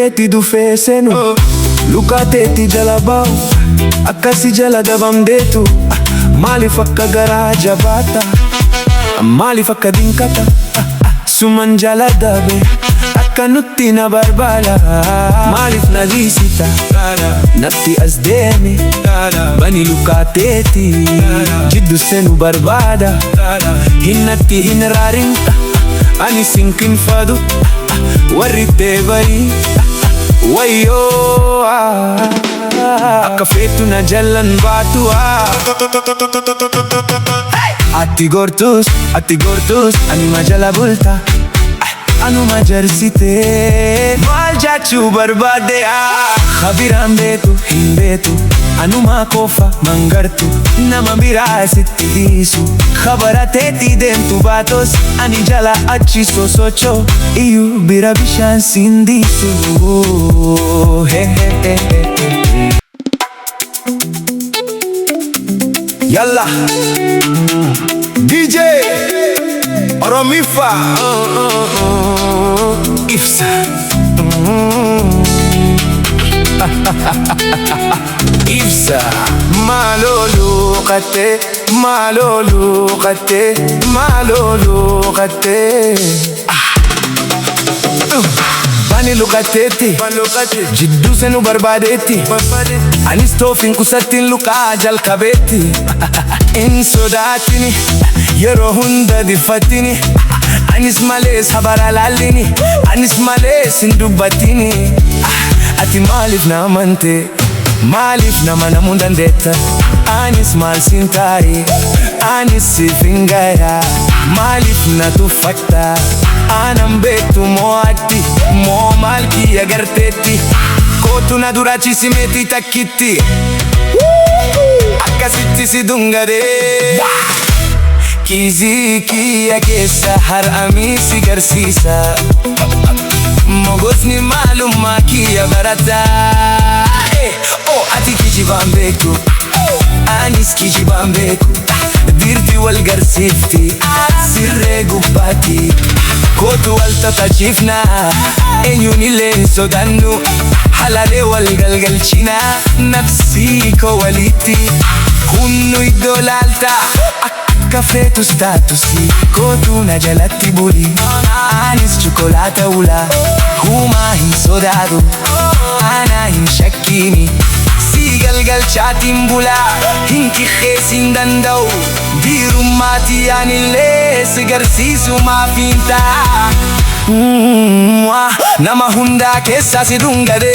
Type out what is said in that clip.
keetti dhufee seenu lukaa teetti jala bahu akkasi jala dabamdeetu maaliif akka garaa jabaata maaliif akka dinkata suman jala dabe akka nutti na barbaada maaliif na dhiisita natti as deeme bani lukaa teetti jiddu seenu barbaada hinnatti hin raarin ani sinkin fadu warri deebarii wayyoo akka feetu na jalan baatu ati gortus anuma jala bulta anuma jarsite maal jechuu barbaade khabiraan beetu hin beetu anuma kofa mangartu nama biraa sitti dhiisu khabarateetti deemtu baatos ani jala achi sosocho iyyuu bira bishaan sindiisu Yalla DJ Oromifa Ifsa Ifsa Maaloo qate Bani lukateetti jidduu seenu barbaadeetti anis toofin kusattiin lukaa jalqabeetti in sodaatini yeroo hunda difatini anis malees habara laallini anis malees hin dubbatini ati maaliif na amante maaliif nama namuu dandeetta anis maal sin taa'e anis siif hin gaya maaliif na tuffatta anan beektu mo'atti moo maal kiyya garteetti kootu na duraachisimeti takkitti akkasitti si dhungaadhe kizii kiyya keessa har'amii si garsiisa mogosni maalummaa kiyya barata ati kijibaan beektu anis kijibaan beeku dirti wal garsiifti sirree gubbaatti kootu wal tatachiifna eenyuun illee hin sodaannu halalee wal galgalchina nafsii koo walitti hunnu iddoo laalta akka feetus taatusi kootu na jalatti buli anis chokolaata ula humaa hin sodaatu ana hin shakkiini si galgalchaatiin bula hin kixeessin danda'u diirummaati anillee si garsiisu maafiin ta'a nama hundaa keessa si dhungaadhe